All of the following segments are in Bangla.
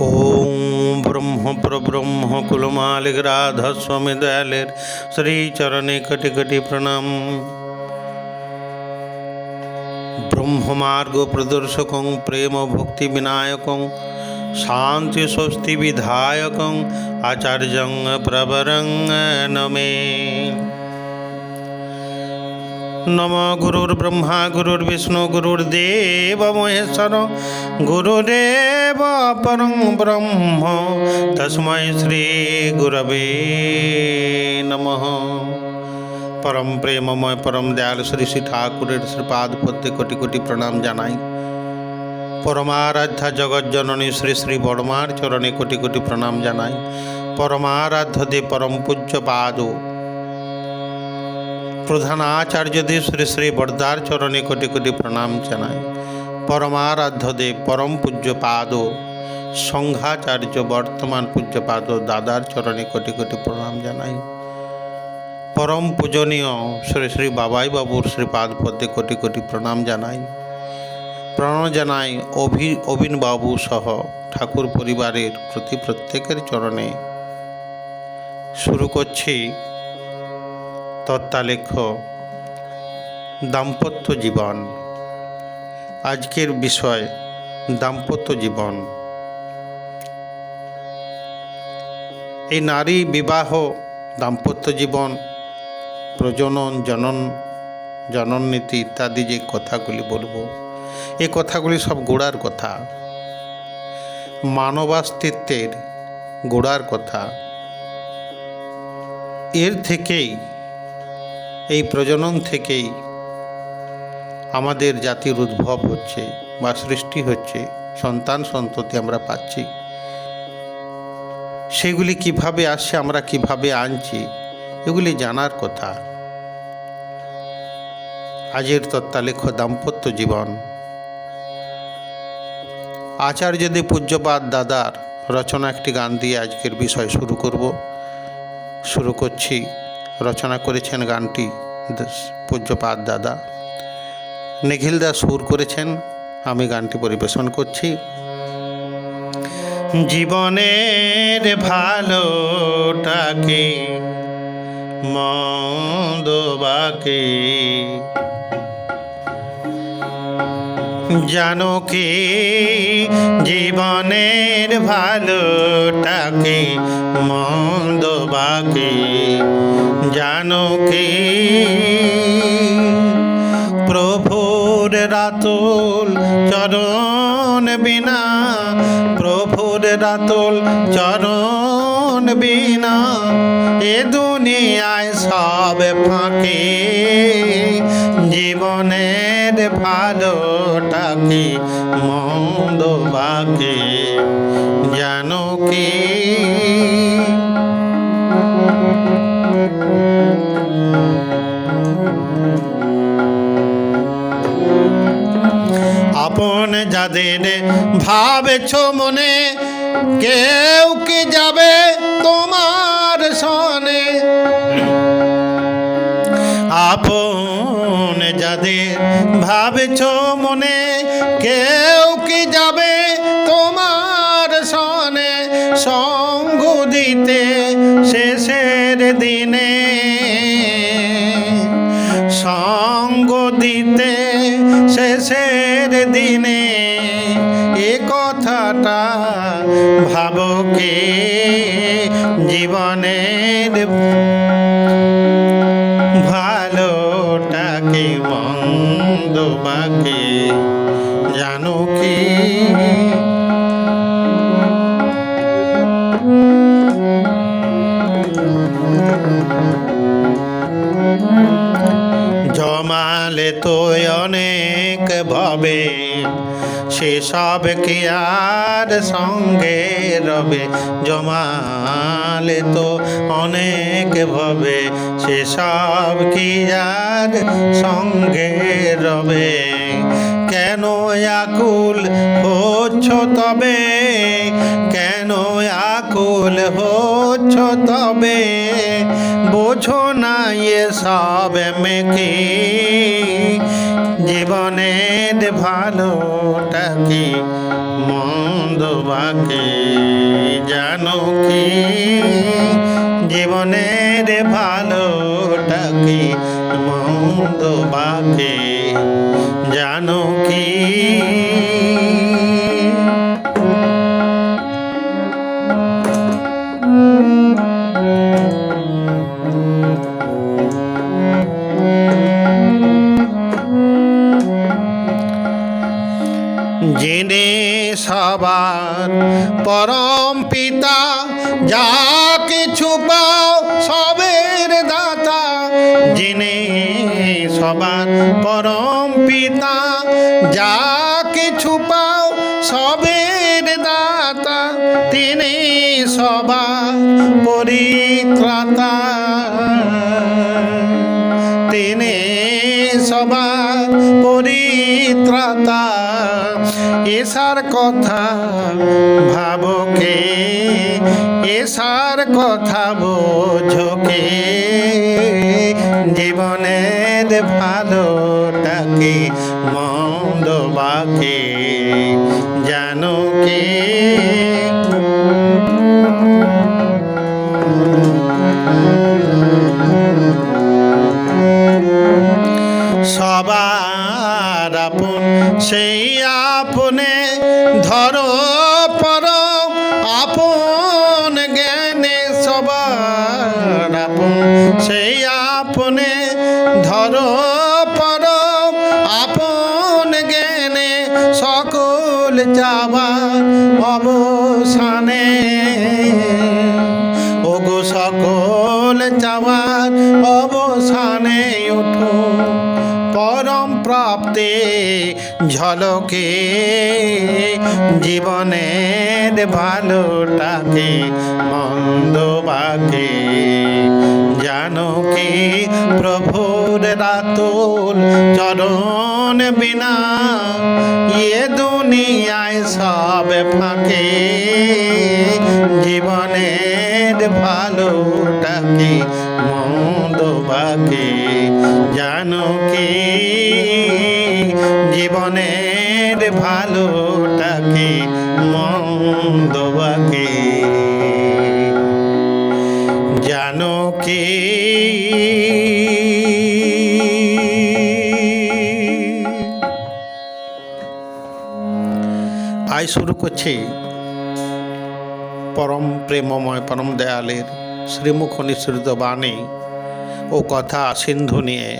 ओम ब्रह्म परब्रह्म कुलमालिग्राध स्वामी दयालेर श्री चरणे कटि कटि प्रणाम। ब्रह्म मार्ग प्रदर्शकं प्रेम भक्ति विनायकं शांति स्वस्ति विधायकं आचार्यं प्रवरं नमे। नमो गुरुर्ब्रह्मा गुरुर्विष्णु गुरुर्देव महेश्वर गुरुरेव परं ब्रह्म तस्मै श्री गुरवे नमः। परम प्रेममय परम दयाल श्री श्री ठाकुरेर श्रीपाद पद्मे कोटि कोटि प्रणाम जानाई। परमाराध्या जगत जननी श्री श्री बड़मार चरणे कोटि कोटि प्रणाम जानाई। परमाराध्य देव परम पूज्य पाद प्रधान आचार्य देव श्री श्री बड़दार चरणे कोटि कोटि प्रणाम जानाई। परमाराध्य देव परम पूज्य पाद संघाचार्य वर्तमान पूज्य पाद दादार चरणे कोटि कोटि प्रणाम जानाई। परम पूजनीय श्री श्री बाबाई बाबूर श्रीपाद पद्मे कोटि कोटि प्रणाम जानाई। प्रणव जानाई अभिन बाबू सह ठाकुर परिवारेर प्रति प्रत्येकेर चरणे। शुरू करछि तत्तालेख्य दाम्पत्य जीवन। आजकेर विषय दाम्पत्य जीवन। এই নারী বিবাহ দাম্পত্য জীবন প্রজনন জনন নীতি ইত্যাদি যে কথাগুলি বলবো, এই কথাগুলি সব গোড়ার কথা, মানবাস্তিত্বের গোড়ার কথা। এর থেকেই এই প্রজনন থেকেই আমাদের জাতির উদ্ভব হচ্ছে বা সৃষ্টি হচ্ছে, সন্তান সন্ততি আমরা পাচ্ছি। সেগুলি কিভাবে আসছে, আমরা কিভাবে আনছি, এগুলি জানার কথা। আজের তত্ত্বালেখ্য দাম্পত্য জীবন। আচার্যদেব পূজ্যপাদ দাদার রচনা একটি গান দিয়ে আজকের বিষয় শুরু করছি। রচনা করেছেন গানটি পূজ্যপাদ দাদা, নিখিল দাস সুর করেছেন, আমি গানটি পরিবেশন করছি। জীবনের ভালোটাকে মন্দবাকে জানো কি, জীবনের ভালোটাকে মন্দবাকে জানো কি, প্রভুর রাতুল চরণ বিনা, প্রভুর রাতুল চরণ বিনা এ দুনিয়ায় সব ফাঁকে। জীবনের ভালোটাকে মন্দবাকে জানো কি। আপন যাদের ভাবেছ মনে, কেউ কি যাবে তোমার সনে। আপন যাদের ভাবেছ মনে, কেউ কি যাবে তোমার সনে। সঙ্গ দিতে শেষের দিনে, সঙ্গ দিতে শেষের দিনে এ কথাটা ভাবকে। জীবনের ভালোটাকে মন্দবাকে জানো কি। জমালে তো অনেক ভাবে, সেসব কি আর সঙ্গে রবে। জমালে তো অনেক ভাবে, সেসব কি আর সঙ্গে রবে। কেন আকুল হচ্ছ তবে, কেন আকুল হচ্ছ তবে, বোঝো না এ সব মেকি। জীবনের ভালোটা কি মন্দ বাকে জানো কি, জীবনের ভালোটা কি মন্দ বাকে জানো কি। যিনি সবার পরম পিতা, যা কিছু পাও সবের দাতা। যিনি সবার পরম পিতা, যা কিছু পাও সবের দাতা। তিনি সবার পরিত্রাতা, তিনি সবার পরিত্রাতা। এসার কথা ভাবকে, এসার কথা বোঝকে, জীবনের ভালোটাকে মন্দ বাকে জানো কি। সবার আপন সেই আপনে ধরো পরম আপন জ্ঞানে। সবার আপন সেই আপনে ধরো পরম আপন জ্ঞানে। সকল চাওয়ার অবসানে, ওগো সকল চাওয়ার অবসানে ওঠো পরম প্রাপ্তে ঝলকে। জীবনের ভালোটাকে মন্দ বাকে জানো কি। প্রভুর রাতুল চরণ বিনা এ দুনিয়ায় সব ফাঁকে। জীবনের ভালোটাকে মন্দ বাকে জানো কি। জীবনের ভালোটাকে মন্দ বাকে জানো কি। আজ শুরু করছি পরম প্রেমময় পরম দয়ালের শ্রীমুখ নিঃসৃত বাণী ও কথা সিন্ধু নিয়ে,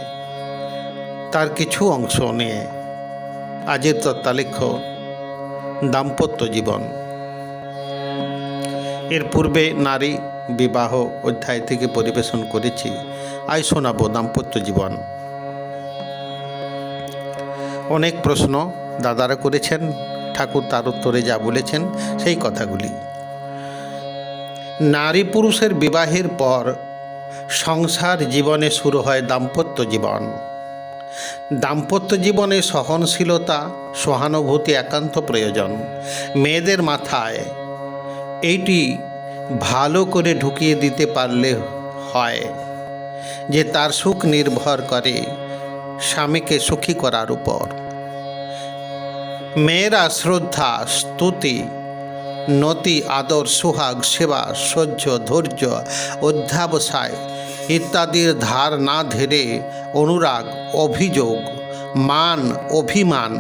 তার কিছু অংশ নিয়ে আজের তত্ত্বালেখ্য দাম্পত্য জীবন। এর পূর্বে নারী বিবাহ অধ্যায় থেকে পরিবেশন করেছি। আজ শোনাব দাম্পত্য জীবন। অনেক প্রশ্ন দাদারা করেছেন, ঠাকুর তার উত্তরে যা বলেছেন সেই কথাগুলি। নারী পুরুষের বিবাহের পর সংসার জীবনে শুরু হয় দাম্পত্য জীবন। দাম্পত্য জীবনে সহনশীলতা, সহানুভূতি একান্ত প্রয়োজন। মেয়েদের মাথায় এইটি ভালো করে ঢুকিয়ে দিতে পারলে হয় যে তার সুখ নির্ভর করে স্বামীকে সুখী করার উপর। মেয়েরা শ্রদ্ধা, স্তুতি, নতি, আদর, সোহাগ, সেবা, সহ্য, ধৈর্য, অধ্যাবসায় ইত্যাদির ধার না ধরে অনুরাগ, অভিযোগ, মান, অভিমান,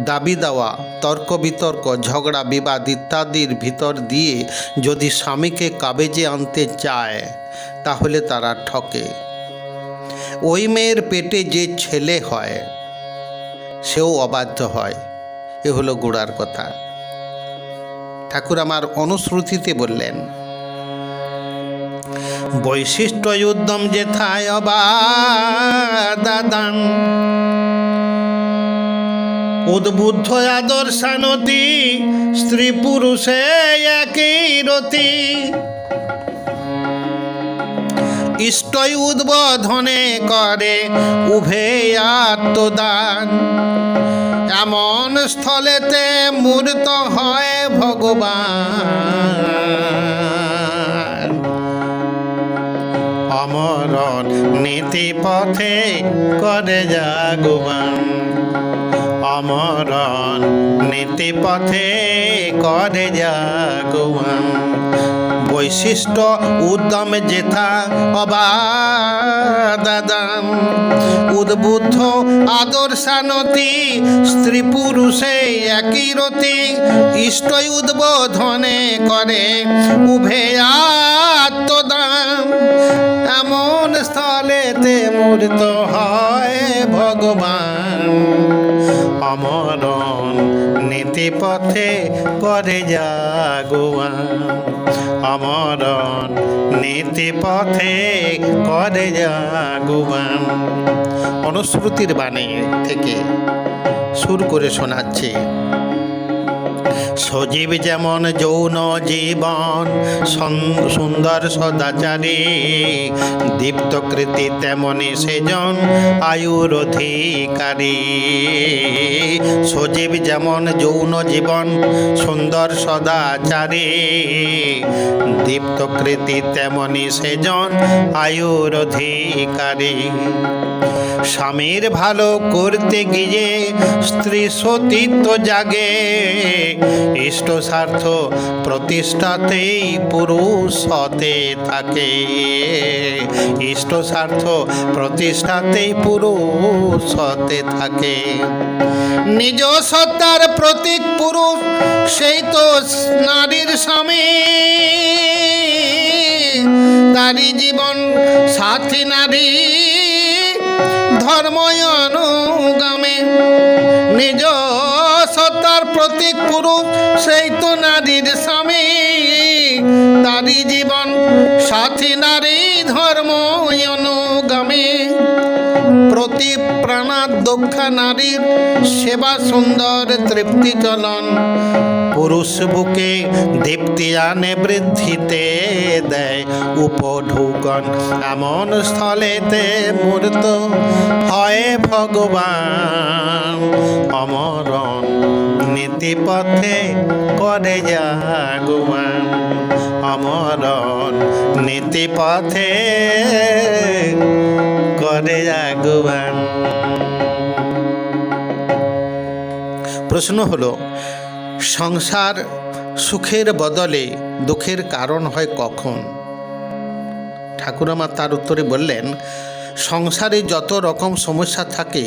দাবি দেওয়া, তর্ক বিতর্ক, ঝগড়া বিবাদ ইত্যাদির ভিতর দিয়ে যদি স্বামীকে কাবেজে আনতে চায় তাহলে তারা ঠকে। ওই মেয়ের পেটে যে ছেলে হয় সেও অবাধ্য হয়। এ হলো গোড়ার কথা। ঠাকুর আমার অনুশ্রুতিতে বললেন, বৈশিষ্ট্য উদ্যম যেথায় অবাদান, উদ্বুদ্ধ আদর্শানতি, স্ত্রী পুরুষে একই রতি। ইষ্টই উদ্বোধনে করে উভে আত্মদান, এমন স্থলেতে মূর্ত হয় ভগবান। অমরণ নীতি পথে করে জাগবান, অমরণ নীতি পথে করে জাগবান। বৈশিষ্ট্য উদ্যম যেথা অবাদান, উদ্বুদ্ধ আদর্শানতি স্ত্রী পুরুষে একই রতি, ইষ্টই উদ্বোধনে করে উভে আত্মদান। এমন স্থলেতে মূর্ত হয় ভগবান, অমরণ নীতি পথে করে জাগবান, অমরণ নীতি পথে করে জাগবান। অনুশ্রুতির বাণী থেকে সুর করে শোনাচ্ছে। সজীব যেমন যৌন জীবন সুন্দর সদাচারী, দীপ্তকৃতি তেমনি সেজন আয়ুর অধিকারী। সজীব যেমন যৌন জীবন সুন্দর সদাচারী, দীপ্তকৃতি তেমনি সেজন আয়ুর অধিকারী। স্বামীর ভালো করতে গিয়ে স্ত্রী সতীত্ব জাগে, ইষ্ট স্বার্থ প্রতিষ্ঠাতেই পুরুষ সতে থাকে, ইষ্ট স্বার্থ প্রতিষ্ঠাতেই পুরুষ সতে থাকে। নিজ সত্তার প্রতীক পুরুষ সেই তো নারীর স্বামী, তারই জীবন সাথী নারী ধর্ম অনুগামী। নিজ সত্তার প্রতীক পুরুষ সেই তো নারীর স্বামী, তারই জীবন সাথী নারী ধর্ম অনুগামী। প্রতি প্রাণাধ্যক্ষ নারীর সেবা সুন্দর তৃপ্তি চলন, পুরুষ বুকে দীপ্তি আনে বৃদ্ধিতে দেয় উপঢৌকন। এমন স্থলেতে মূর্ত হয় ভগবান, অমরণ নীতি পথে করে জাগবান, অমরণ নীতি পথে করে জাগবান। প্রশ্ন হলো, সংসার সুখের বদলে দুঃখের কারণ হয় কখন? ঠাকুরমা তার উত্তরে বললেন, সংসারে যত রকম সমস্যা থাকে,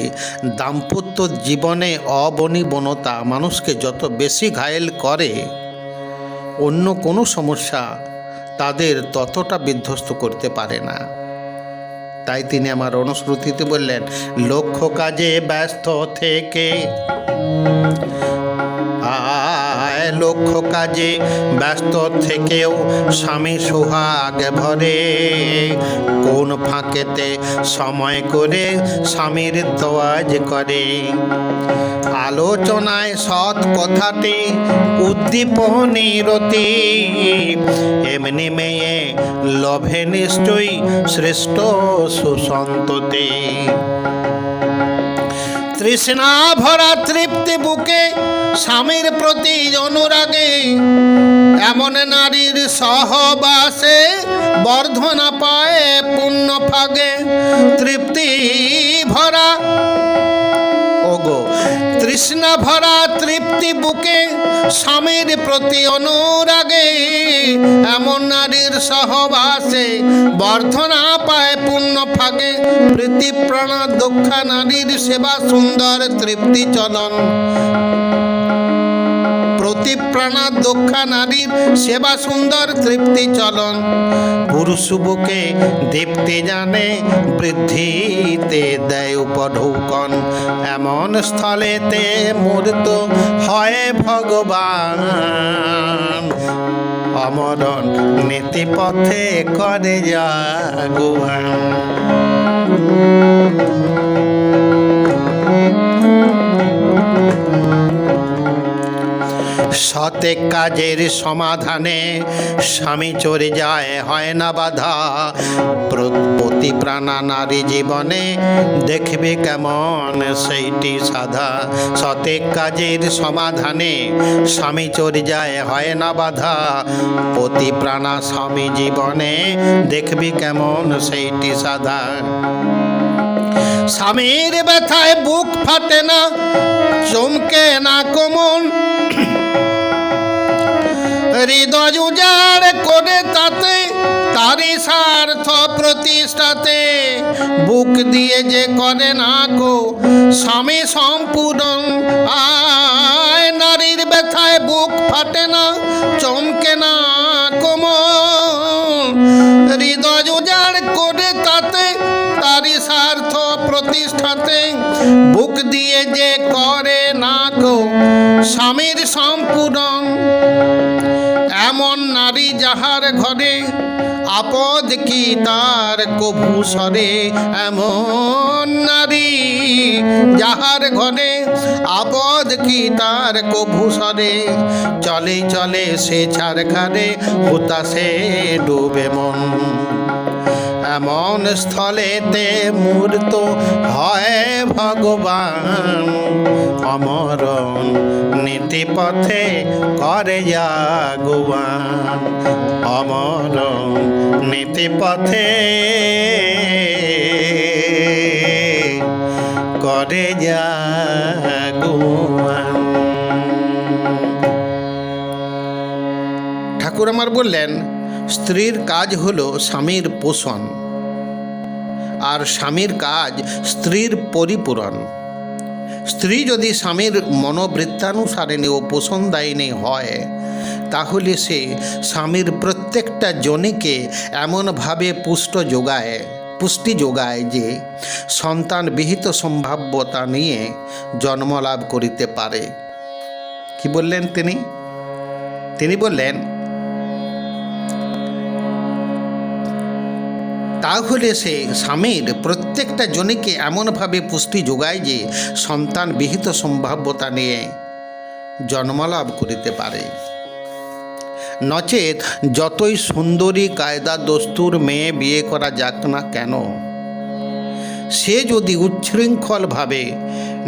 দাম্পত্য জীবনে অবনিবনতা মানুষকে যত বেশি ঘায়েল করে, অন্য কোনো সমস্যা তাদের ততটা বিধ্বস্ত করতে পারে না। তাই তিনি আমার অনুশ্রুতিতে বললেন, লক্ষ্য কাজে ব্যস্ত থেকে লক্ষ্য কাজে ব্যস্ত থেকেও স্বামী সোহাগ ভরে, কোন ফাঁকেতে সময় করে স্বামীর তোয়াজ করে। আলোচনায় সৎ কথাটি উদ্দীপনী রতি, এমনি মেয়ে লভে নিশ্চয়ই শ্রেষ্ঠ সুসন্ততি। তৃষ্ণা ভরা তৃপ্তি বুকে স্বামীর প্রতি অনুরাগে, এমন নারীর সহবাসে বর্ধনা পায় পুণ্য ফাগে। তৃপ্তি ভরা ওগো তৃষ্ণা ভরা তৃপ্তি বুকে স্বামীর প্রতি অনুরাগে, এমন নারীর সহবাসে বর্ধনা পায় পুণ্য ফাগে। প্রীতি প্রাণা দক্ষ নারীর সেবা সুন্দর তৃপ্তি চলন, প্রতি প্রাণা দক্ষ নারীর সেবা সুন্দর তৃপ্তি চলন। পুরুষ বুকে দীপ্তি জানে বৃদ্ধিতে দেয় উপঢৌকন, এমন স্থলেতে মূর্ত হয় ভগবান, অমরণ নীতি পথে করে জাগবান। সতেক কাজের সমাধানে স্বামী চলে যায় হয় না বাধা। প্রতি প্রাণা নারী জীবনে দেখবে কেমন সেইটি সাধা। সতেক কাজের সমাধানে স্বামী চলে যায় হয় না বাধা। প্রতি প্রাণা স্বামী জীবনে দেখবি কেমন সেইটি সাধা। স্বামীর ব্যথায় বুক ফাটে না, চমকে না কোমল, হৃদয় উজাড় করে তাতে তারই স্বার্থ প্রতিষ্ঠাতে। বুক দিয়ে যে করে না কো স্বামী সম্পূর্ণ। আয় নারীর ব্যথায় বুক ফাটে না, চমকে না কোমল, হৃদয় উজাড় করে তাতে তারই স্বার্থ প্রতিষ্ঠাতে। বুক দিয়ে যে করে না কো স্বামীর সম্পূর্ণ। এমন নারী যাহার ঘরে আপদ কি তার কভু সরে। এমন নারী যাহার ঘরে আপদ কি তার কভু সরে। চলে চলে সে ছাড়খানে হুতাশে ডুবে মন। এমন স্থলেতে মূর্ত হয় ভগবান। অমরণ নীতি পথে করে জাগুয়ান। অমরণ নীতি পথে করে জাগুয়ান। ঠাকুর আমার বললেন, স্ত্রীর কাজ হলো স্বামীর পোষণ, আর স্বামীর কাজ স্ত্রীর পরিপূরণ। স্ত্রী যদি স্বামীর মনোবৃত্তানুসারিণী ও পোষণদায়িনী হয়, তাহলে সে স্বামীর প্রত্যেকটা জনিকে এমনভাবে পুষ্টি যোগায় যে সন্তান বিহিত সম্ভাব্যতা নিয়ে জন্মলাভ করিতে পারে। কি বললেন তিনি বললেন, তাহলে সে স্বামীর প্রত্যেকটা জনিকে এমনভাবে পুষ্টি যোগায় যে সন্তান বিহিত সম্ভাব্যতা নিয়ে জন্মলাভ করিতে পারে। নচেত যতই সুন্দরী কায়দা দস্তুর মেয়ে বিয়ে করা যাক না কেন, সে যদি উচ্ছৃঙ্খলভাবে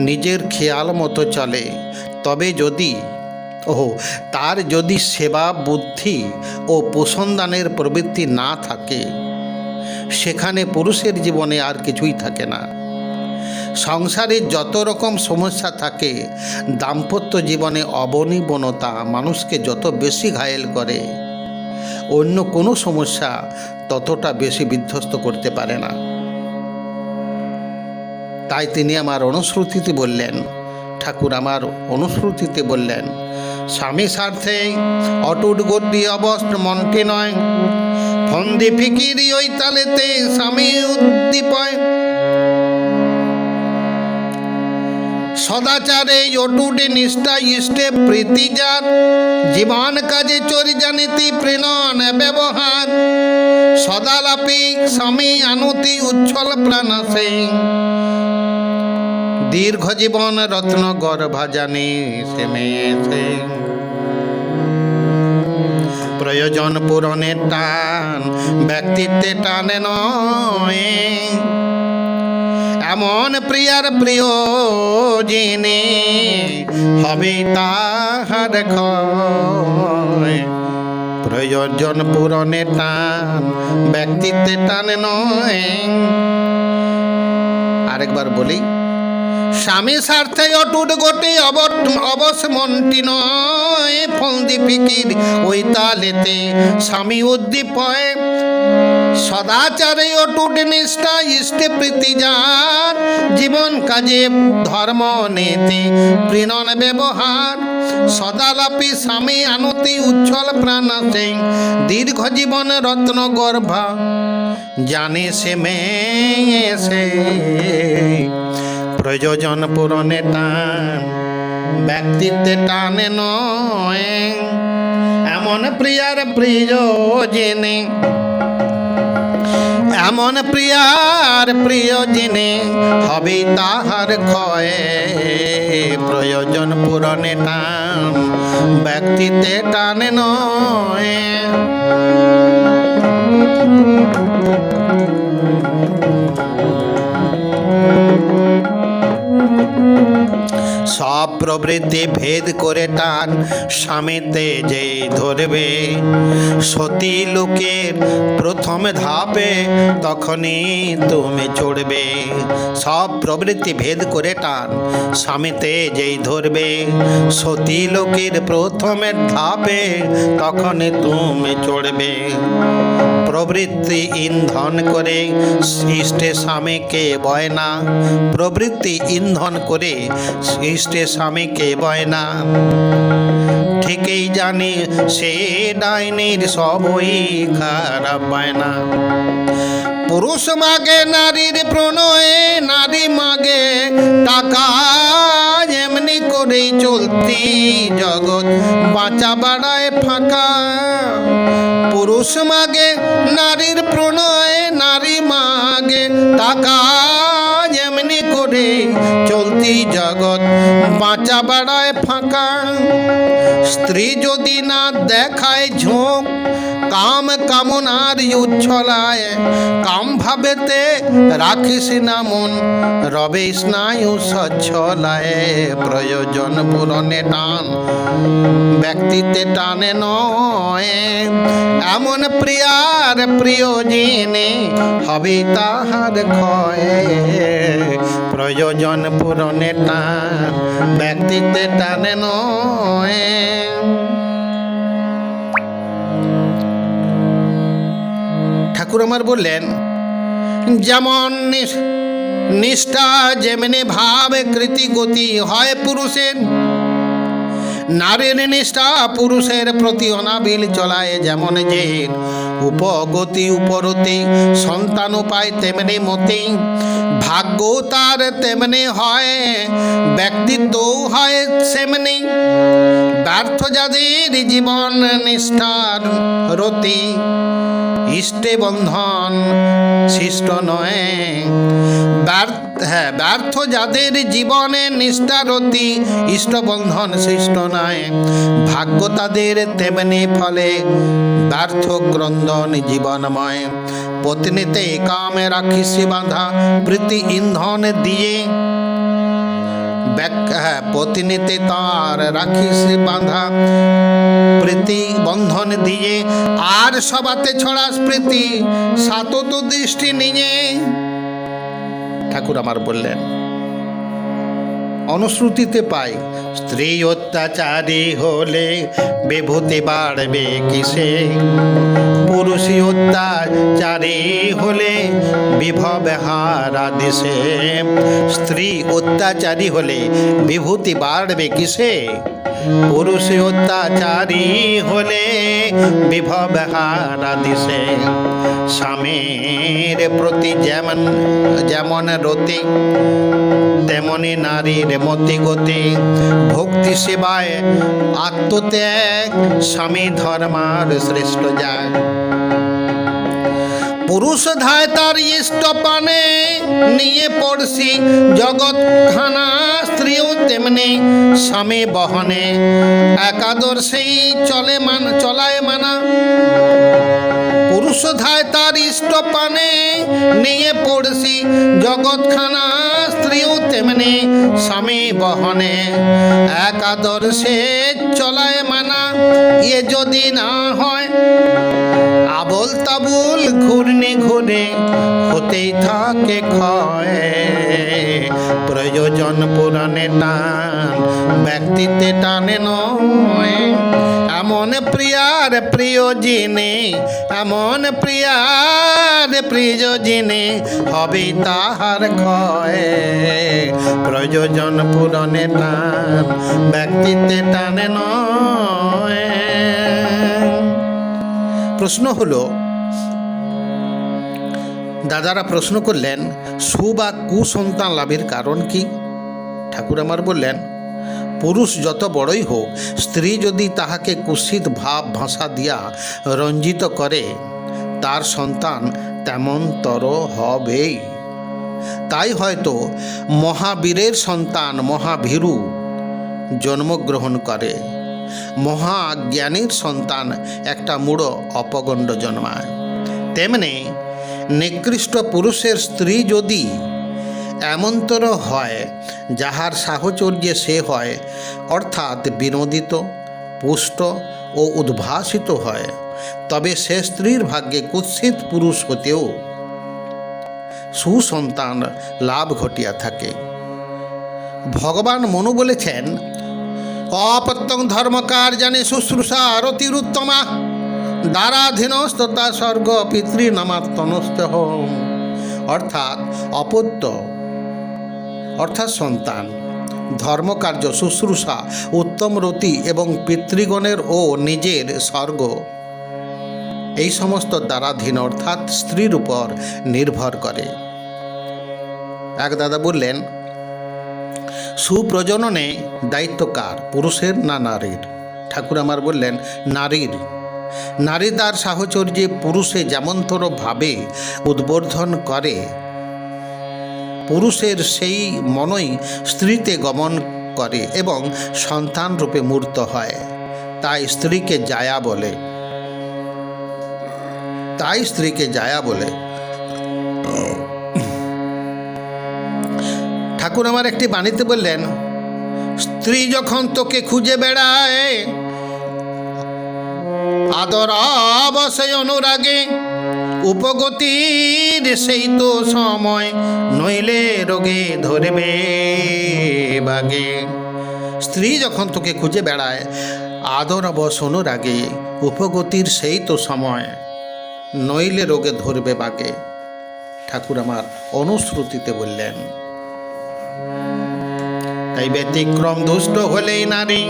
নিজের খেয়াল মতো চলে, তবে তার যদি সেবা বুদ্ধি ও পোষণদানের প্রবৃত্তি না থাকে, সেখানে পুরুষের জীবনে আর কিছুই থাকে না। সংসারে যত রকম সমস্যা থাকে, দাম্পত্য জীবনে অবনিবনতা মানুষকে যত বেশি ঘায়েল করে, অন্য কোনো সমস্যা ততটা বেশি বিধ্বস্ত করতে পারে না। তাই তিনি আমার অনুশ্রুতিতে বললেন, ঠাকুর আমার অনুশ্রুতিতে বললেন, স্বামী স্বার্থে অটুট গতি অবস্ত্র মনকে নয়। ফন্দি ফিকিরি ওই তালেতে স্বামী উদ্দীপয়। সদাচারে অটুট নিষ্ঠা ইষ্টে প্রীতি যার। জীবন কাজে চরি জানিতি প্রেরণ ব্যবহার। সদালাপি স্বামী আনতি উচ্ছল প্রাণাসে। দীর্ঘ জীবন রত্ন গর্ভা জানি সে মেয়েছে। প্রয়োজন পূরণের টান ব্যক্তিত্বে টানে নয়। এমন প্রিয়ার প্রিয় জেনে হবে তাহার ক্ষয়। প্রয়োজন পূরণের টান ব্যক্তিত্বে টানে নয়। আরেকবার বলি, স্বামী স্বার্থে অটুট গতি অবশ্য মনটি নয়। ফন্দি ফিকির ওই তালেতে স্বামী উদ্দীপয়। সদাচারে অটুট নিষ্ঠা ইষ্টে প্রীতি যার। জীবন কাজে ধর্ম নীতি প্রেরণ ব্যবহার। সদালাপি স্বামী আনতি উচ্ছল প্রাণাসে। দীর্ঘ জীবন রত্ন গর্ভা জানে সে মেয়ে। প্রয়োজন পূরণে টান ব্যক্তিত্বে টানে নয়। এমন প্রিয়ার প্রিয় জেনে এমন প্রিয়ার প্রিয় জেনে হবে তাহার ক্ষয়, প্রয়োজন পূরণে টান ব্যক্তিতে টানে নয়। সব প্রবৃত্তি ভেদ করে টান স্বামীতে যে ধরবে, সতী লোকের প্রথম ধাপে তখনই তুমি চড়বে। সব প্রবৃত্তি ভেদ করে টান স্বামীতে যেই ধরবে, সতী লোকের প্রথমের ধাপে তখনই তুমি চড়বে। প্রবৃত্তি ইন্ধন করে ইষ্টে স্বামীকে বয় না, প্রবৃত্তি ইন্ধন করে ইষ্টে স্বামীকে বয় না। ঠিকই জানি সে ডাইনির সবই খারাপ বায়না। পুরুষ মাগে নারীর প্রণয়ে, নারী মাগে টাকা, এমনি করেই চলতি জগৎ বাঁচা বাড়ায় ফাঁকা। পুরুষ মাগে নারীর প্রণয়ে, নারী মাগে টাকা, এমনি করে চলতি জগৎ বাঁচা বাড়ায় ফাঁকা। স্ত্রী যদি না দেখায় ঝোঁক কাম কামনার উচ্ছলায়, কাম ভাবেতে রাখিস না মন রবে স্নায়ু সচ্ছলায়। প্রয়োজন পূরণে টান ব্যক্তিতে টানে নয়, এমন প্রিয়ার প্রিয় জেনে হবে তাহার ক্ষয়। প্রয়োজন পূরণে টান ব্যক্তিতে টানে নয়। ঠাকুর আমার বললেন, যেমন নিষ্ঠা যেমনি ভাব কৃতি গতি হয় পুরুষের, নারীর নিষ্ঠা পুরুষের প্রতি অনাবিল চলায় যেমন যে উপগতি উপরতি সন্তান পায় তেমনি মতি। ভাগ্য তার তেমনি হয়, ব্যক্তিত্বও হয় সেমনি। ব্যর্থ যাদের জীবন নিষ্ঠার রতি, ইষ্টে বন্ধন শিষ্ট নয়। ব্যর্থ যাদের জীবনে নিষ্ঠারতি, ইষ্টবন্ধন সৃষ্ট নয়। ভাগ্য তাদের তেমনি ফলে ব্যর্থ ক্রন্দন জীবনময়। পত্নীতে কামে রাখিস বাঁধা প্রীতি ইন্ধন দিয়ে, পত্নীতে তার রাখিস বাঁধা প্রীতি বন্ধন দিয়ে। আর সবাতে ছড়াস প্রীতি সাতত দৃষ্টি নিয়ে। ঠাকুর আমার বললেন, অনুশ্রুতিতে পাই, স্ত্রী অত্যাচারী হলে বিভূতি বাড়বে কিসে, পুরুষী অত্যাচারী হলে বিভব হারা দেশে। স্ত্রী অত্যাচারী হলে বিভূতি বাড়বে কিসে, পুরুষী অত্যাচারী হলে বিভব হারা দিশে। স্বামীর প্রতি যেমন রতি, তেমনি নারীর মতি গতি। ভক্তি সেবায় আত্মত্যাগ স্বামী ধর্মার শ্রেষ্ঠ যাগ। পুরুষ ধায় তার ইষ্ট পানে নিয়ে পড়ছি জগৎ খানা, স্ত্রীও তেমনি স্বামী বহনে একাদর্শেই চলায় মানা। পুরুষ ধায় তার ইষ্ট পানে নিয়ে পড়ছি জগৎ খানা, স্ত্রীও তেমনি স্বামী বহনে একাদর্শে চলায় মানা। এ যদি না হয় আবল তাবুল ঘূর্ণি ঘুরে হতেই থাকে ক্ষয়। প্রয়োজন পূরণে টান ব্যক্তিতে টানে নয়, এমন প্রিয়ার প্রিয় জেনে, এমন প্রিয়ার প্রিয় জেনে হবে তাহার ক্ষয়। প্রয়োজন পূরণে টান ব্যক্তিতে টানে নয়। প্রশ্ন হলো, দাদারা প্রশ্ন করলেন, সু বা কুসন্তান লাভের কারণ কি? ঠাকুর আমার বললেন, পুরুষ যত বড়ই হোক, স্ত্রী যদি তাহাকে কুৎসিত ভাব ভাষা দিয়া রঞ্জিত করে, তার সন্তান তেমনতর হবেই। তাই হয়তো মহাবীরের সন্তান মহাভীরু জন্মগ্রহণ করে, মহাজ্ঞানীর সন্তান একটা মূঢ় অপগণ্ড জন্মায়। তেমনি নিকৃষ্ট পুরুষের স্ত্রী যদি এমনতর হয় যাহার সাহচর্যে সে হয়, অর্থাৎ বিনোদিত, পুষ্ট ও উদ্ভাসিত হয়, তবে সে স্ত্রীর ভাগ্যে কুৎসিত পুরুষ হতেও সুসন্তান লাভ ঘটিয়া থাকে। ভগবান মনু বলেছেন, অপত্যং ধর্মকার্যানি শুশ্রূষা রতিরুত্তমা দ্বারাধীনস্ততা স্বর্গ পিতৃনামাত্মনশ্চ হোম। অর্থাৎ অপত্য অর্থাৎ সন্তান, ধর্মকার্য, শুশ্রূষা, উত্তম রতি এবং পিতৃগণের ও নিজের স্বর্গ, এই সমস্ত দ্বারাধীন অর্থাৎ স্ত্রীর উপর নির্ভর করে। এক দাদা বললেন, সুপ্রজননে দায়িত্ব কার, পুরুষের না নারীর? ঠাকুর আমার বললেন, নারীর। নারী তার সাহচর্যে পুরুষে যেমনতর ভাবে উদ্বোধন করে, পুরুষের সেই মনই স্ত্রীতে গমন করে এবং সন্তান রূপে মূর্ত হয়। তাই স্ত্রীকে জায়া বলে। ঠাকুর আমার একটি বাণীতে বললেন, স্ত্রী যখন তোকে খুঁজে বেড়ায় আদর অবশ্যই অনুরাগে, উপগতির সেই তো সময়, নইলে রোগে ধরবে বাগে। স্ত্রী যখন তোকে খুঁজে বেড়ায় আদর অবশ্য অনুরাগে, উপগতির সেই তো সময়, নইলে রোগে ধরবে বাগে। ঠাকুর আমার অনুশ্রুতিতে বললেন। তাই ব্যতিক্রম দুষ্ট হলেই নারী,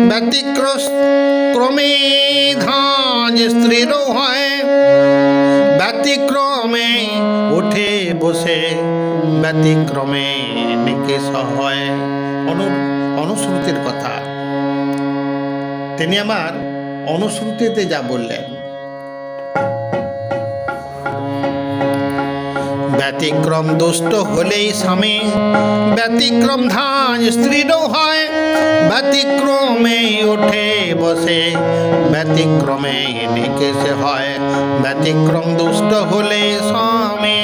ব্যতিক্রমে ধাজ স্ত্রীরও হয়, ব্যতিক্রমে উঠে বসে, ব্যতিক্রমে নিকেশ হয়। অনুশ্রুতির কথা তিনি আমার অনুশ্রুতিতে যা বললেন, ব্যতিক্রম দুষ্ট হলেই স্বামী, ব্যতিক্রম ধান স্ত্রীরও হয়, ব্যতিক্রমে ওঠে বসে, ব্যতিক্রমে নিকেশ হয়। ব্যতিক্রম দুষ্ট হলে স্বামী।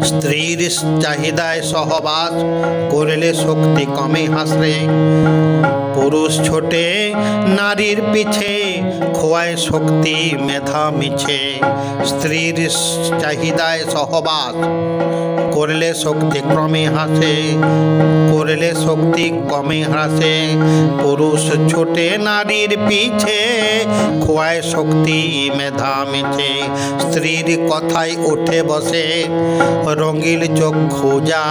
স্ত্রীর চাহিদায় সহবাস করলে শক্তি কমে হাসরে, পুরুষ ছোটে নারীর পিছে, খোয়ায় শক্তি মেধা মিছে। স্ত্রীর চাহিদায় সহবাস করলে শক্তি ক্রমে হাসে, করলে শক্তি কমে হাসে, পুরুষ ছোটে নারীর পিছে, খোয়ায় শক্তি মেধা মিছে। স্ত্রীর কথায় উঠে বসে রঙিল চোখ খোঁজা,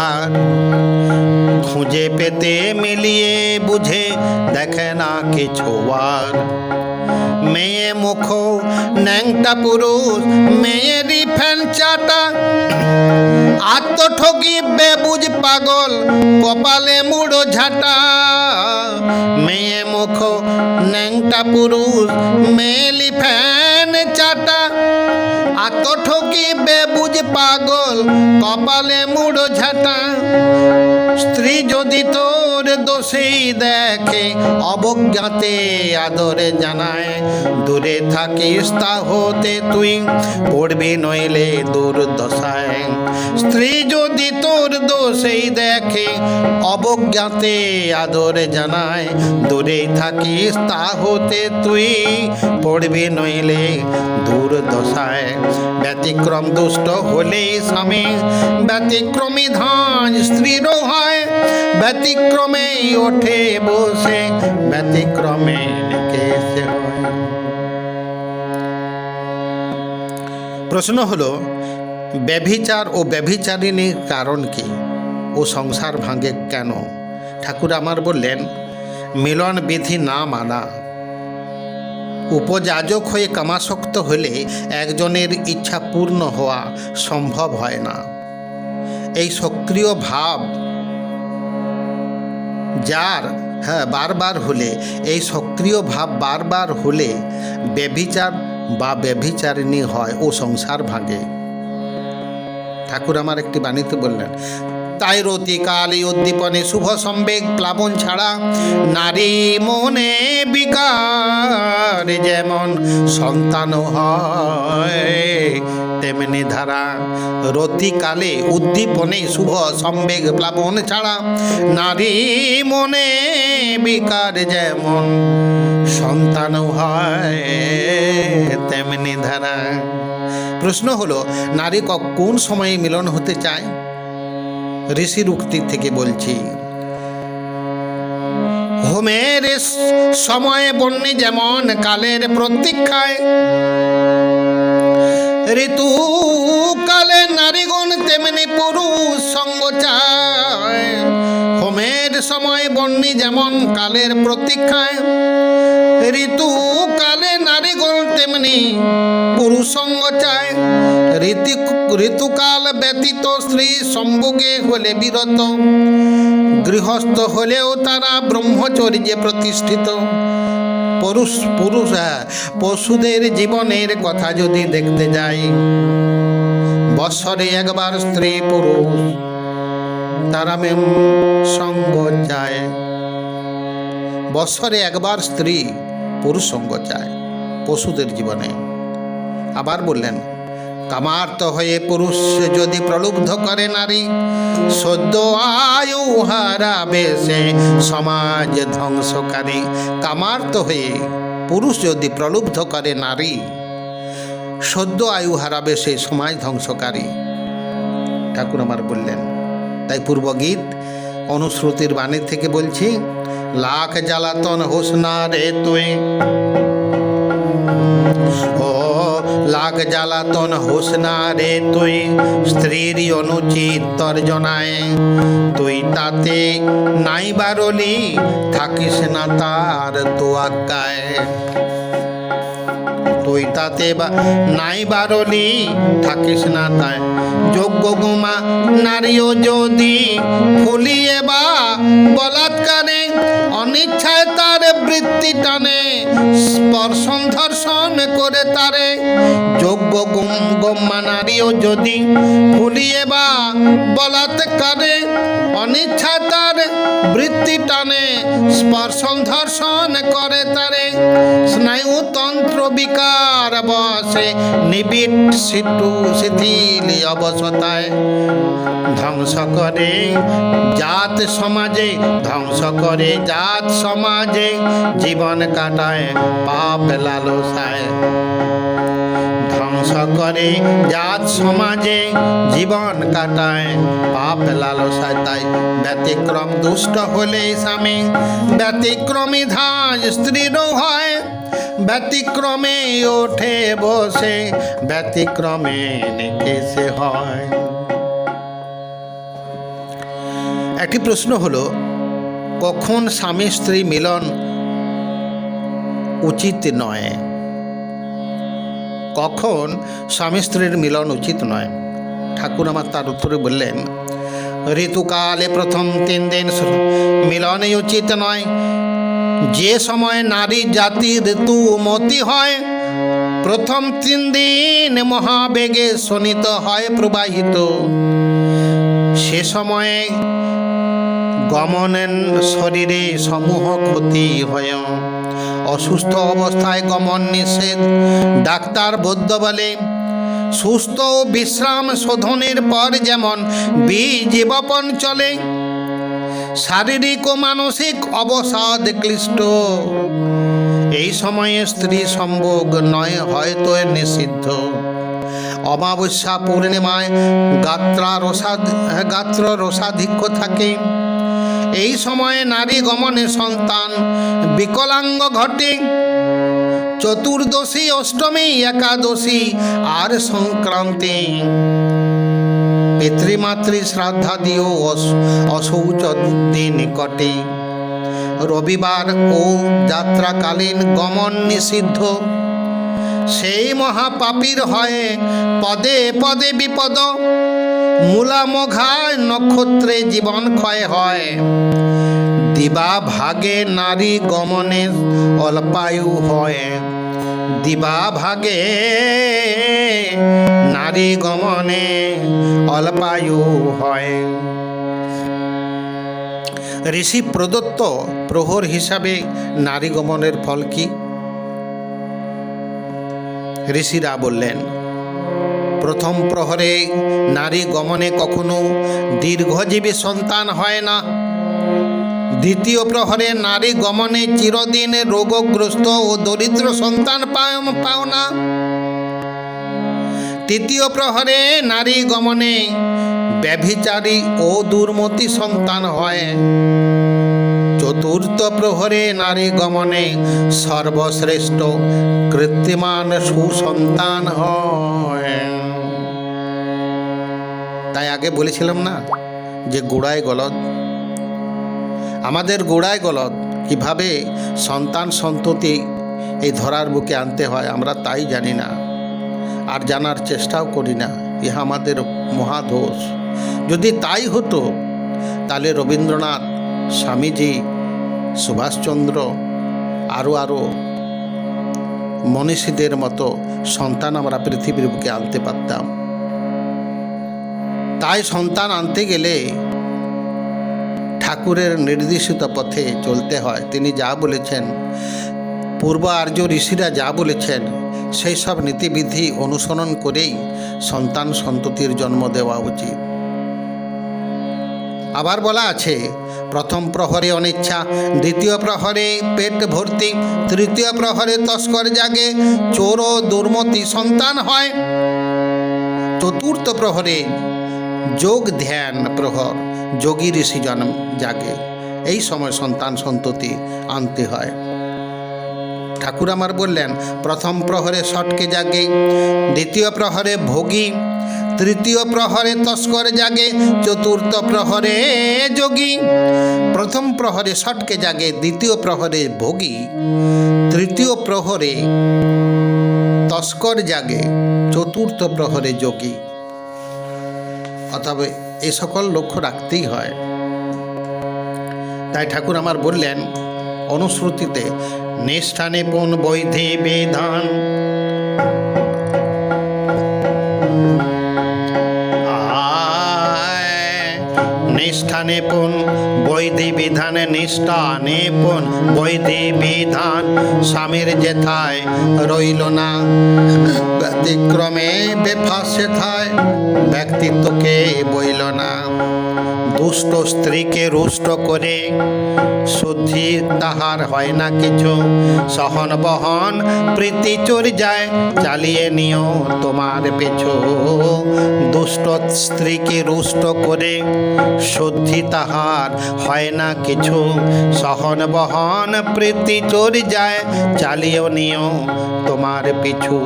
খুঁজে পেতে মিলিয়ে বুঝে দেখে না কিছু আর। মেয়ে মুখ ন্যাংটা পুরুষ, মেয়েরই ফ্যান চাটা, আত্মঠগি বেবুঝ পাগল, কপালে মুড়ো ঝাঁটা। মেয়ে মুখ ন্যাংটা পুরুষ, মেয়েলি ফ্যান চাটা, আত্মঠগি বেবুঝ পাগল, কপালে মুড়ো ঝাঁটা। স্ত্রী যদি তোর দোষেই দেখে, অবজ্ঞাতে আদরে জানায়, দূরে থাকিস তা হতে তুই পড়বি নইলে দুর্দশায়। স্ত্রী যদি তোর দোষেই দেখে, অবজ্ঞাতে আদরে জানায়, দূরে থাকিস তা হতে তুই পড়বি নইলে দুর্দশায়। ব্যতিক্রম দুষ্ট হলেই স্বামী, ব্যতিক্রমী ধান স্ত্রীরও হয়, ব্যতিক্রমে ওঠে বসে, ব্যতিক্রমে নিকেশ হয়। প্রশ্ন হলো, ব্যভিচার ও ব্যভিচারিণীর কারণ কি ও সংসার ভাঙে কেন? ঠাকুর আমার বললেন, মিলন বিধি না মানা। উপযাজক হয়ে কামাসক্ত হলে একজনের ইচ্ছা পূর্ণ হওয়া সম্ভব হয় না। এই সক্রিয় ভাব যার বারবার হলে, এই সক্রিয় ভাব বারবার হলে ব্যভিচার বা ব্যভিচারিণী হয় ও সংসার ভাঙে। ঠাকুর আমার একটি বাণীতে বললেন, তাই রতিকালে উদ্দীপনে শুভ সম্বেগ প্লাবন ছাড়া নারী মনে বিকার যেমন সন্তান হয় তেমনি ধারা। রতিকালে উদ্দীপনে শুভ সম্বেগ প্লাবন ছাড়া নারী মনে বিকার যেমন সন্তান হয় তেমনি ধারা। প্রশ্ন হলো, নারী কোন সময়ে মিলন হতে চায়? ঋষির উক্তি থেকে বলছি, হোমের সময়ে বন্যে যেমন কালের প্রতীক্ষায়, ঋতু কালে নারীগণ তেমনি পুরুষ সঙ্গ চায়। হোমের সময় বন্যে যেমন কালের প্রতীক্ষায়, ঋতু কালে নারীগণ তেমনি পুরুষ সঙ্গ চায়। ঋতুকাল ব্যতীত স্ত্রী সম্ভোগে হলে বিরত, গৃহস্থ হলেও তারা ব্রহ্মচর্যে প্রতিষ্ঠিত। পশুদের জীবনের কথা যদি দেখতে যাই, বৎসরে একবার স্ত্রী পুরুষ তারা সঙ্গ চায়। বৎসরে একবার স্ত্রী পুরুষ সঙ্গ চায় পশুদের জীবনে। আবার বললেন, কামার্ত হয়ে পুরুষ যদি প্রলুব্ধ করে নারী, সদ্য আয়ু হারাবে সে সমাজ ধ্বংসকারী। কামার্ত হয়ে পুরুষ যদি প্রলুব্ধ করে নারী, সদ্য আয়ু হারাবে সে সমাজ ধ্বংসকারী। ঠাকুর আমার বললেন। তাই পূর্বগীত অনুশ্রুতির বাণী থেকে বলছি, লাখ জ্বালাতন হোস না রে তুই, ও লাখ জ্বালাতন হোস না রে তুই, স্ত্রীর অনুচিত তর্জনায়। তুই তাতে নাই বারলি, থাকিস না তার তোয়াক্কায়। তুই তাতে নাই বারলি, থাকিস না তাই। যোগ্য গুমা নারীও যদি ফুলিয়ে বা বলাৎকারে, অনিচ্ছায় তার বৃত্তি টানে স্পর্শন ধর্ষণ করে তারে। যোগ্য গম্মা নারীও যদি ফুলিয়ে বা বলাৎকারে, অনিচ্ছায় তার বৃত্তি টানে স্পর্শন ধর্ষণ করে তারে। স্নায়ুতন্ত্র বিকার বসে নিবিড় শিথিল অবসতায়, ধ্বংস করে জাত সমাজে, ধ্বংস করে জাত সমাজে, জীবন কাটায় পাপ লালসায়। ধ্বংস করে জাত সমাজে, জীবন কাটায় পাপ লালসায়। তাই ব্যতিক্রম দুষ্ট হলে স্বামী, ব্যতিক্রমী ধাজ স্ত্রীরও হয়। ব্যতিক্রমে ওঠে বসে, ব্যতিক্রমে নিকেশে হয়। একটি প্রশ্ন হলো, কখন স্বামী স্ত্রী মিলন উচিত নয়? কখন স্বামী স্ত্রীর মিলন উচিত নয়? ঠাকুর আমার তার উত্তরে বললেন, ঋতুকালে প্রথম 3 দিন মিলনে উচিত নয়। যে সময় নারী জাতি ঋতুমতি হয়, প্রথম 3 দিন মহাবেগে শোণিত হয় প্রবাহিত। সে সময়ে গমনের শরীরে সমূহ ক্ষতি হয়। অসুস্থ অবস্থায় গমন নিষেধ, ডাক্তার বৈদ্য বলে। সুস্থ বিশ্রাম শোধনের পর যেমন বীজ বপন চলে, শারীরিক ও মানসিক অবসাদ ক্লিষ্ট। এই সময়ে স্ত্রী সম্ভোগ নয় হয়তো নিষিদ্ধ। অমাবস্যা পূর্ণিমায় গাত্র রসাধিক্য থাকে। এই সময়ে নারী গমনে সন্তান বিকলাঙ্গ ঘটে। চতুর্দশী, অষ্টমী, একাদশী আর সংক্রান্তি পিতৃমাতৃ শ্রাদ্ধাদিও অশৌচ দিন কটে। রবিবার ও যাত্রাকালীন গমন নিষিদ্ধ। সেই মহাপাপীর হয় পদে পদে বিপদ। মূলামঘায় নক্ষত্রে জীবন ক্ষয় হয়, দিবা ভাগে নারী গমনে অল্পায়ু হয়, দিবা ভাগে নারী গমনে অল্পায়ু হয়। ঋষি প্রদত্ত প্রহর হিসাবে নারী গমনের ফল কি? ঋষিরা বললেন, প্রথম প্রহরে নারী গমনে কখনো দীর্ঘজীবী সন্তান হয় না। দ্বিতীয় প্রহরে নারী গমনে চিরদিন রোগগ্রস্ত ও দরিদ্র সন্তান পাও না। তৃতীয় প্রহরে নারী গমনে ব্যভিচারী ও দুর্মতি সন্তান হয়। চতুর্থ প্রহরে নারী গমনে সর্বশ্রেষ্ঠ কৃত্রিমান সুসন্তান হয়। তাই আগে বলেছিলাম না যে গোড়ায় গলদ, আমাদের গোড়ায় গলদ, কিভাবে সন্তান সন্ততি এই ধরার বুকে আনতে হয় আমরা তাই জানি না, আর জানার চেষ্টাও করি না। ইহা আমাদের মহাদোষ। যদি তাই হতো তাহলে রবীন্দ্রনাথ, স্বামীজি, সুভাষচন্দ্র আরও মনীষীদের মতো সন্তান আমরা পৃথিবীর বুকে আনতে পারতাম। তাই সন্তান আনতে গেলে ঠাকুরের নির্দেশিত পথে চলতে হয়। তিনি যা বলেছেন, পূর্ব আর্য ঋষিরা যা বলেছেন, সেই সব নীতিবিধি অনুসরণ করেই সন্তান সন্ততির জন্ম দেওয়া উচিত। আবার বলা আছে, প্রথম প্রহরে অনিচ্ছা, দ্বিতীয় প্রহরে পেট ভর্তি, তৃতীয় প্রহরে তস্কর জাগে, চোর ও দুর্মতি সন্তান হয়, চতুর্থ প্রহরে যোগ ধ্যান প্রহর, যোগী ঋষি জন্ম জাগে। এই সময় সন্তান সন্ততি আনতে হয়। ঠাকুর আমার বললেন, প্রথম প্রহরে সটকে জাগে, দ্বিতীয় প্রহরে ভোগী, তৃতীয় প্রহরে তস্কর জাগে, চতুর্থ প্রহরে যোগী। প্রথম প্রহরে সটকে জাগে, দ্বিতীয় প্রহরে ভোগী, তৃতীয় প্রহরে তস্কর জাগে, চতুর্থ প্রহরে যোগী। অথবা এই সকল লক্ষ্য রাখতেই হয়। তাই ঠাকুর আমার বললেন অনুশ্রুতিতে, নিষ্ঠানে পুন বৈধি বিধান, নিষ্ঠানে পুন বৈধি বিধান, নিষ্ঠানে পুন বৈধি বিধান, স্বামীর যেথায় রইল না, ব্যতিক্রমে বেফাস সেথায় ব্যক্তিত্বকে বইল না। দুষ্ট স্ত্রীকে রুষ্ট করে শুদ্ধি তাহার হয় না কিছু, সহন বহন প্রীতি চর্যায় চালিয়ে নিও তোমার পিছু। দুষ্ট স্ত্রীকে রুষ্ট করে শুদ্ধি তাহার হয় না কিছু, সহন বহন প্রীতি চর্যায় চালিয়ে নিও তোমার পিছু।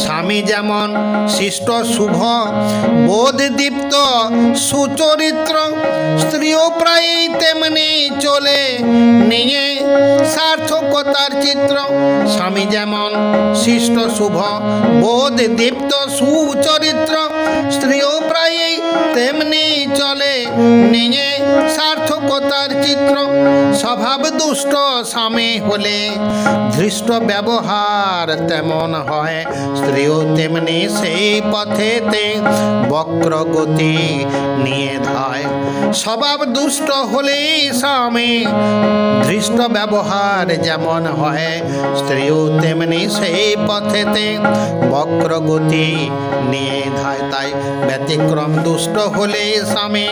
স্বামী যেমন শিষ্ট শুভ বোধ দীপ্ত সুচরিত্র, স্ত্রীও প্রায় তেমনি চলে নিয়ে সার্থকতার চিত্র। স্বামী যেমন শিষ্ট শুভ বোধ দীপ্ত সুচরিত্র, স্ত্রীও প্রায় তেমনি চলে নিয়ে সার্থকতার চিত্র। স্বভাব দুষ্ট স্বামী হলে ধৃষ্ট ব্যবহার তেমন হয়, স্ত্রীও তেমনি সেই পথেতে বক্রগতি নিয়ে ধায়। স্বভাব দুষ্ট হলেই স্বামী ধৃষ্ট ব্যবহার যেমন হয়, স্ত্রীও তেমনি সেই পথেতে বক্রগতি নিয়ে ধায়। তাই ব্যতিক্রম দুষ্ট হলে স্বামী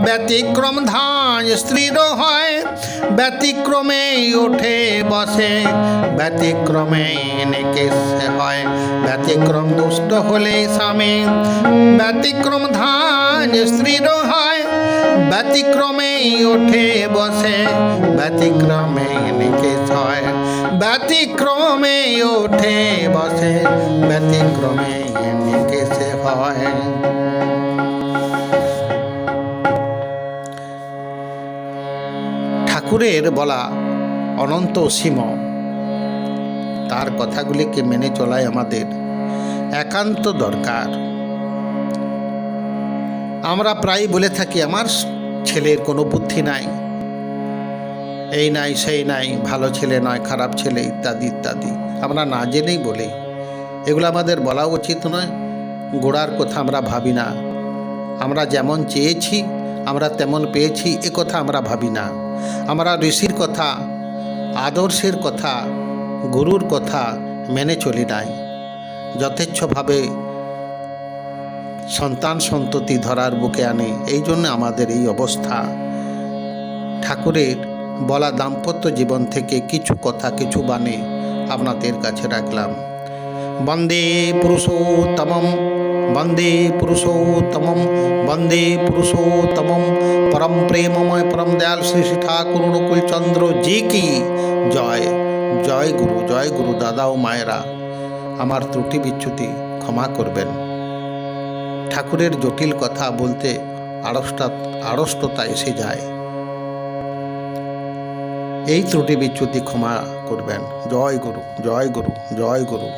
ব্যতিক্রম ধান স্ত্রীরও হয়, ব্যতিক্রমে ওঠে বসে ব্যতিক্রমে নিকেশে হয়। ব্যতিক্রম দুষ্ট হলে স্বামী ব্যতিক্রম ধান স্ত্রীরও হয়, ব্যতিক্রমে ওঠে বসে ব্যতিক্রমে নিকেশ হয়। ব্যতিক্রমে ওঠে বসে ব্যতিক্রমে নিকেশে হয়। ঠাকুরের বলা অনন্ত অসীম, তার কথাগুলিকে মেনে চলাই আমাদের একান্ত দরকার। আমরা প্রায় বলে থাকি আমার ছেলের কোনো বুদ্ধি নাই, এই নাই সেই নাই, ভালো ছেলে নয় খারাপ ছেলে ইত্যাদি ইত্যাদি আমরা না জেনেই বলি। এগুলো আমাদের বলা উচিত নয়। গোড়ার কথা আমরা ভাবি না। আমরা যেমন চেয়েছি আমরা তেমন পেয়েছি এ কথা আমরা ভাবি না। আমরা ঋষির কথা, আদর্শের কথা, গুরুর কথা মেনে চলি নাই। যথেচ্ছভাবে সন্তান সন্ততি ধরার বুকে আনে, এই জন্য আমাদের এই অবস্থা। ঠাকুরের বলা দাম্পত্য জীবন থেকে কিছু কথা, কিছু বাণী আপনাদের কাছে রাখলাম। বন্দে পুরুষোত্তমম, বন্দে পুরুষোত্তমম, বন্দে পুরুষোত্তমম। পরম প্রেমময় পরম দয়াল শ্রী শ্রী ঠাকুর অনুকূলচন্দ্র জি কি জয়। জয় গুরু, জয় গুরু। দাদা ও মায়েরা, আমার ত্রুটি বিচ্যুতি ক্ষমা করবেন। ঠাকুরের জটিল কথা বলতে আড়ষ্টতা এসে যায়, এই ত্রুটি বিচ্যুতি ক্ষমা করবেন। জয় গুরু, জয় গুরু, জয় গুরু।